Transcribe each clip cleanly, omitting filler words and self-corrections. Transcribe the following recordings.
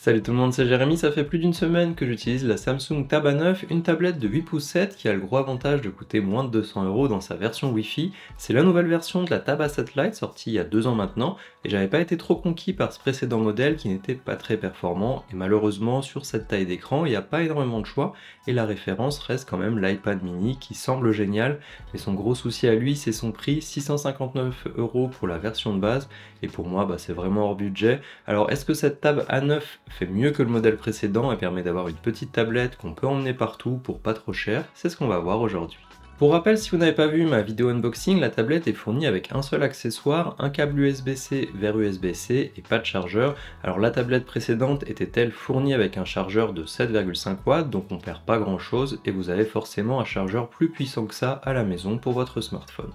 Salut tout le monde, c'est Jérémy, ça fait plus d'une semaine que j'utilise la Samsung Tab A9, une tablette de 8 pouces 7 qui a le gros avantage de coûter moins de 200 € dans sa version Wi-Fi. C'est la nouvelle version de la Tab A7 Lite sortie il y a 2 ans maintenant, et j'avais pas été trop conquis par ce précédent modèle qui n'était pas très performant, et malheureusement sur cette taille d'écran il n'y a pas énormément de choix, et la référence reste quand même l'iPad mini qui semble génial, mais son gros souci à lui c'est son prix, 659 € pour la version de base, et pour moi c'est vraiment hors budget. Alors est-ce que cette Tab A9 fait mieux que le modèle précédent et permet d'avoir une petite tablette qu'on peut emmener partout pour pas trop cher? C'est ce qu'on va voir aujourd'hui. Pour rappel, si vous n'avez pas vu ma vidéo unboxing, la tablette est fournie avec un seul accessoire, un câble USB-C vers USB-C et pas de chargeur. Alors la tablette précédente était-elle fournie avec un chargeur de 7,5 watts, donc on perd pas grand chose et vous avez forcément un chargeur plus puissant que ça à la maison pour votre smartphone.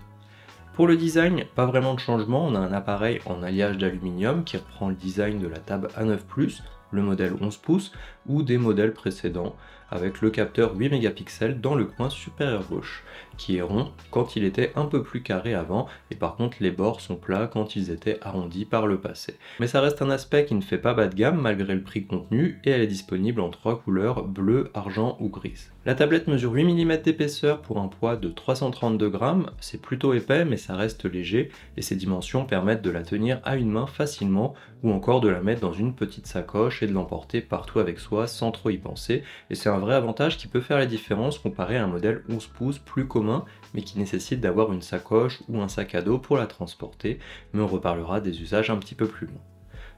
Pour le design, pas vraiment de changement, on a un appareil en alliage d'aluminium qui reprend le design de la Tab A9+, le modèle 11 pouces, ou des modèles précédents, avec le capteur 8 mégapixels dans le coin supérieur gauche, qui est rond quand il était un peu plus carré avant, et par contre les bords sont plats quand ils étaient arrondis par le passé. Mais ça reste un aspect qui ne fait pas bas de gamme malgré le prix contenu, et elle est disponible en 3 couleurs, bleu, argent ou grise. La tablette mesure 8 mm d'épaisseur pour un poids de 332 grammes, c'est plutôt épais mais ça reste léger, et ses dimensions permettent de la tenir à une main facilement, ou encore de la mettre dans une petite sacoche et de l'emporter partout avec soi sans trop y penser, et c'est un vrai avantage qui peut faire la différence comparé à un modèle 11 pouces plus commun, mais qui nécessite d'avoir une sacoche ou un sac à dos pour la transporter, mais on reparlera des usages un petit peu plus longs.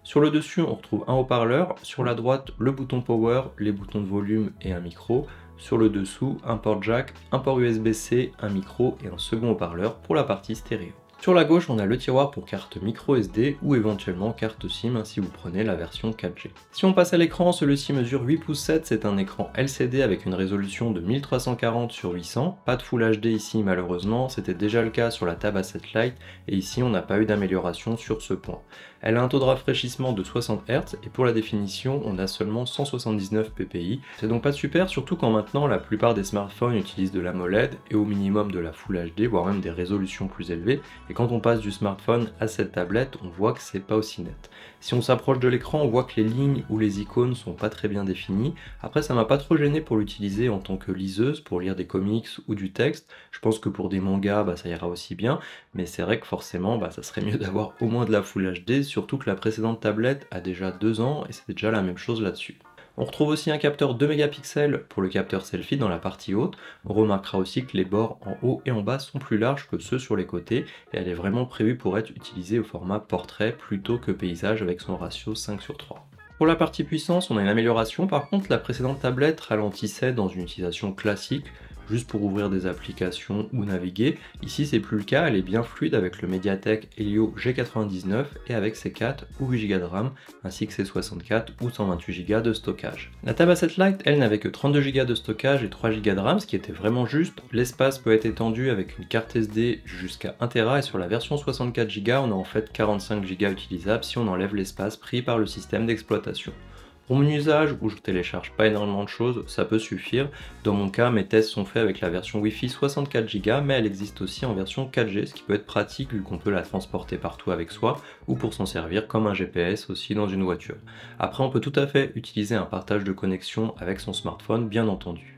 Sur le dessus, on retrouve un haut-parleur, sur la droite, le bouton power, les boutons de volume et un micro. Sur le dessous, un port jack, un port USB-C, un micro et un second haut-parleur pour la partie stéréo. Sur la gauche, on a le tiroir pour carte micro SD ou éventuellement carte SIM si vous prenez la version 4G. Si on passe à l'écran, celui-ci mesure 8 pouces 7, c'est un écran LCD avec une résolution de 1340 sur 800, pas de Full HD ici malheureusement, c'était déjà le cas sur la Tab A7 Lite et ici on n'a pas eu d'amélioration sur ce point. Elle a un taux de rafraîchissement de 60 Hz et pour la définition on a seulement 179 ppi. C'est donc pas super, surtout quand maintenant la plupart des smartphones utilisent de l'AMOLED et au minimum de la Full HD, voire même des résolutions plus élevées, et quand on passe du smartphone à cette tablette, on voit que c'est pas aussi net. Si on s'approche de l'écran, on voit que les lignes ou les icônes sont pas très bien définies. Après ça m'a pas trop gêné pour l'utiliser en tant que liseuse, pour lire des comics ou du texte. Je pense que pour des mangas ça ira aussi bien, mais c'est vrai que forcément ça serait mieux d'avoir au moins de la Full HD, surtout que la précédente tablette a déjà 2 ans et c'était déjà la même chose là-dessus. On retrouve aussi un capteur 2 mégapixels pour le capteur selfie dans la partie haute. On remarquera aussi que les bords en haut et en bas sont plus larges que ceux sur les côtés et elle est vraiment prévue pour être utilisée au format portrait plutôt que paysage avec son ratio 5:3. Pour la partie puissance, on a une amélioration, par contre la précédente tablette ralentissait dans une utilisation classique, juste pour ouvrir des applications ou naviguer. Ici c'est plus le cas, elle est bien fluide avec le Mediatek Helio G99 et avec ses 4 ou 8 Go de RAM ainsi que ses 64 ou 128 Go de stockage. La Tab A7 Lite elle n'avait que 32 Go de stockage et 3 Go de RAM, ce qui était vraiment juste. L'espace peut être étendu avec une carte SD jusqu'à 1 Tera et sur la version 64 Go on a en fait 45 Go utilisables si on enlève l'espace pris par le système d'exploitation. Pour mon usage, où je télécharge pas énormément de choses, ça peut suffire. Dans mon cas, mes tests sont faits avec la version Wi-Fi 64 Go, mais elle existe aussi en version 4G, ce qui peut être pratique vu qu'on peut la transporter partout avec soi, ou pour s'en servir comme un GPS aussi dans une voiture. Après, on peut tout à fait utiliser un partage de connexion avec son smartphone, bien entendu.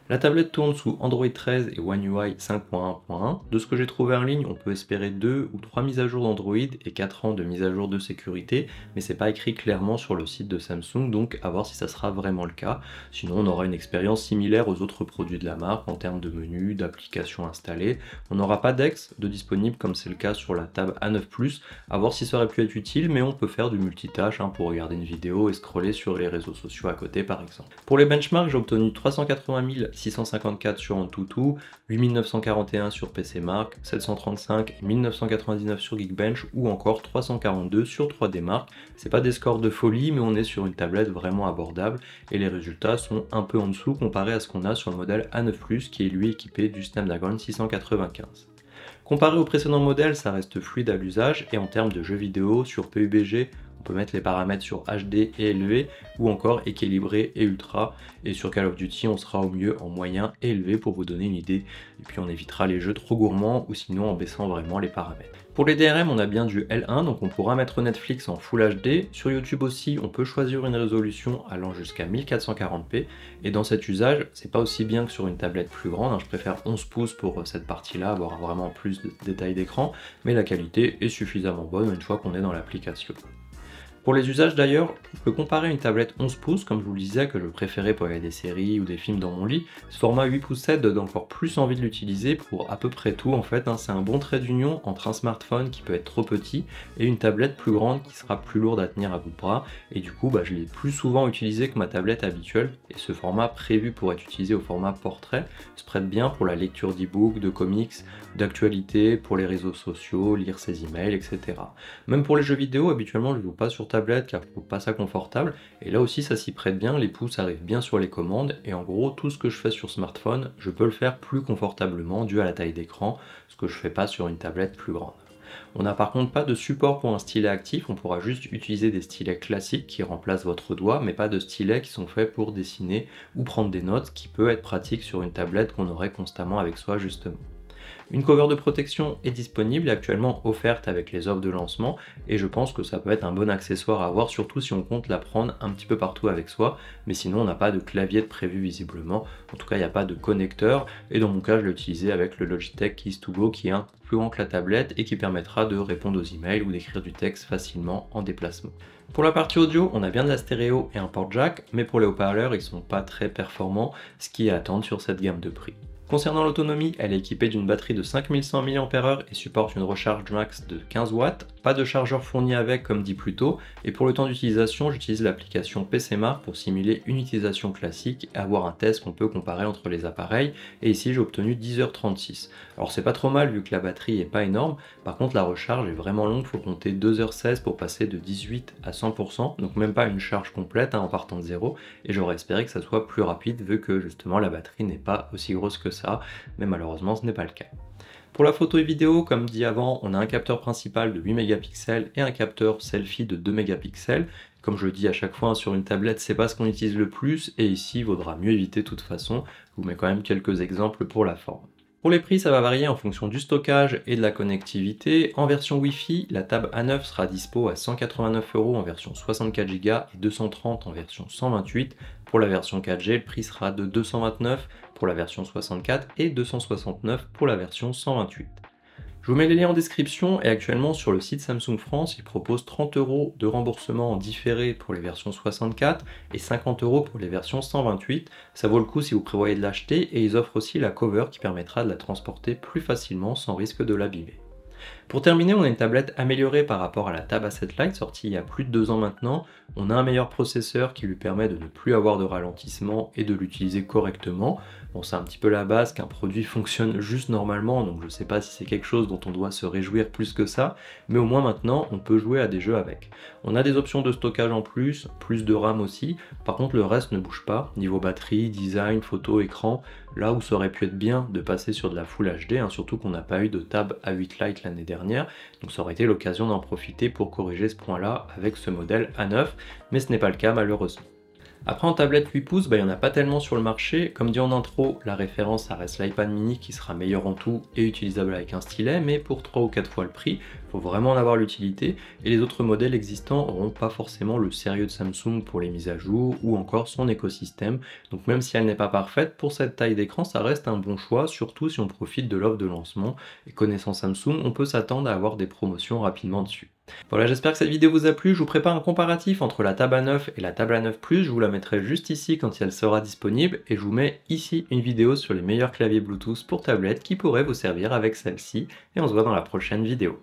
La tablette tourne sous Android 13 et One UI 5.1.1. De ce que j'ai trouvé en ligne, on peut espérer 2 ou 3 mises à jour d'Android et 4 ans de mise à jour de sécurité, mais c'est pas écrit clairement sur le site de Samsung, donc à voir si ça sera vraiment le cas. Sinon on aura une expérience similaire aux autres produits de la marque en termes de menus, d'applications installées. On n'aura pas d'ex de disponible comme c'est le cas sur la Tab A9+, à voir si ça aurait pu être utile, mais on peut faire du multitâche pour regarder une vidéo et scroller sur les réseaux sociaux à côté par exemple. Pour les benchmarks, j'ai obtenu 380 654 sur Antutu, 8941 sur PCMark, 735 et 1999 sur Geekbench ou encore 342 sur 3DMark. C'est pas des scores de folie, mais on est sur une tablette vraiment abordable et les résultats sont un peu en dessous comparé à ce qu'on a sur le modèle A9+, qui est lui équipé du Snapdragon 695. Comparé au précédent modèle, ça reste fluide à l'usage et en termes de jeux vidéo sur PUBG, on peut mettre les paramètres sur HD et élevé ou encore équilibré et ultra, et sur Call of Duty on sera au mieux en moyen et élevé pour vous donner une idée, et puis on évitera les jeux trop gourmands ou sinon en baissant vraiment les paramètres. Pour les DRM, on a bien du L1, donc on pourra mettre Netflix en Full HD. Sur YouTube aussi, on peut choisir une résolution allant jusqu'à 1440p. Et dans cet usage, c'est pas aussi bien que sur une tablette plus grande, hein. Je préfère 11 pouces pour cette partie-là, avoir vraiment plus de détails d'écran, mais la qualité est suffisamment bonne une fois qu'on est dans l'application. Pour les usages d'ailleurs, on peut comparer une tablette 11 pouces, comme je vous le disais, que je préférais pour regarder des séries ou des films dans mon lit. Ce format 8 pouces 7 donne encore plus envie de l'utiliser pour à peu près tout en fait, hein. C'est un bon trait d'union entre un smartphone qui peut être trop petit et une tablette plus grande qui sera plus lourde à tenir à bout de bras. Et du coup, je l'ai plus souvent utilisé que ma tablette habituelle. Et ce format prévu pour être utilisé au format portrait se prête bien pour la lecture d'e-book, de comics, d'actualité, pour les réseaux sociaux, lire ses emails, etc. Même pour les jeux vidéo, habituellement je ne joue pas sur tablette car je trouve pas ça confortable, et là aussi ça s'y prête bien, les pouces arrivent bien sur les commandes, et en gros tout ce que je fais sur smartphone, je peux le faire plus confortablement dû à la taille d'écran, ce que je fais pas sur une tablette plus grande. On n'a par contre pas de support pour un stylet actif, on pourra juste utiliser des stylets classiques qui remplacent votre doigt, mais pas de stylets qui sont faits pour dessiner ou prendre des notes, qui peut être pratique sur une tablette qu'on aurait constamment avec soi justement. Une cover de protection est disponible et actuellement offerte avec les offres de lancement, et je pense que ça peut être un bon accessoire à avoir, surtout si on compte la prendre un petit peu partout avec soi, mais sinon on n'a pas de clavier de prévu visiblement, en tout cas il n'y a pas de connecteur, et dans mon cas je l'ai utilisé avec le Logitech Keys2Go qui est un peu plus grand que la tablette et qui permettra de répondre aux emails ou d'écrire du texte facilement en déplacement. Pour la partie audio, on a bien de la stéréo et un port jack, mais pour les haut-parleurs ils sont pas très performants, ce qui est à attendre sur cette gamme de prix. Concernant l'autonomie, elle est équipée d'une batterie de 5100 mAh et supporte une recharge max de 15 watts, pas de chargeur fourni avec comme dit plus tôt, et pour le temps d'utilisation, j'utilise l'application PCMark pour simuler une utilisation classique et avoir un test qu'on peut comparer entre les appareils, et ici j'ai obtenu 10h36. Alors c'est pas trop mal vu que la batterie est pas énorme, par contre la recharge est vraiment longue, faut compter 2h16 pour passer de 18 à 100%, donc même pas une charge complète en partant de zéro, et j'aurais espéré que ça soit plus rapide vu que justement la batterie n'est pas aussi grosse que ça, mais malheureusement ce n'est pas le cas. Pour la photo et vidéo, comme dit avant, on a un capteur principal de 8 mégapixels et un capteur selfie de 2 mégapixels. Comme je le dis à chaque fois, sur une tablette, c'est pas ce qu'on utilise le plus, et ici, il vaudra mieux éviter de toute façon. Je vous mets quand même quelques exemples pour la forme. Pour les prix, ça va varier en fonction du stockage et de la connectivité. En version Wi-Fi, la Tab A9 sera dispo à 189 € en version 64 Go et 230 en version 128. Pour la version 4G, le prix sera de 229 pour la version 64 et 269 pour la version 128. Je vous mets les liens en description, et actuellement sur le site Samsung France, ils proposent 30 € de remboursement en différé pour les versions 64 et 50 € pour les versions 128. Ça vaut le coup si vous prévoyez de l'acheter, et ils offrent aussi la cover qui permettra de la transporter plus facilement sans risque de l'abîmer. Pour terminer, on a une tablette améliorée par rapport à la Tab A7 Lite sortie il y a plus de 2 ans maintenant. On a un meilleur processeur qui lui permet de ne plus avoir de ralentissement et de l'utiliser correctement. Bon, c'est un petit peu la base qu'un produit fonctionne juste normalement, donc je sais pas si c'est quelque chose dont on doit se réjouir plus que ça, mais au moins maintenant on peut jouer à des jeux avec. On a des options de stockage en plus de RAM aussi, par contre le reste ne bouge pas, niveau batterie, design, photo, écran, là où ça aurait pu être bien de passer sur de la Full HD, surtout qu'on n'a pas eu de Tab A8 Lite l'année dernière, donc ça aurait été l'occasion d'en profiter pour corriger ce point-là avec ce modèle A9, mais ce n'est pas le cas malheureusement. Après en tablette 8 pouces, il n'y en a pas tellement sur le marché. Comme dit en intro, la référence ça reste l'iPad mini qui sera meilleur en tout et utilisable avec un stylet, mais pour 3 ou 4 fois le prix, il faut vraiment en avoir l'utilité, et les autres modèles existants n'auront pas forcément le sérieux de Samsung pour les mises à jour ou encore son écosystème, donc même si elle n'est pas parfaite, pour cette taille d'écran ça reste un bon choix, surtout si on profite de l'offre de lancement, et connaissant Samsung, on peut s'attendre à avoir des promotions rapidement dessus. Voilà, j'espère que cette vidéo vous a plu. Je vous prépare un comparatif entre la Tab A9 et la Tab A9 Plus, je vous la mettrai juste ici quand elle sera disponible, et je vous mets ici une vidéo sur les meilleurs claviers Bluetooth pour tablette qui pourraient vous servir avec celle-ci, et on se voit dans la prochaine vidéo.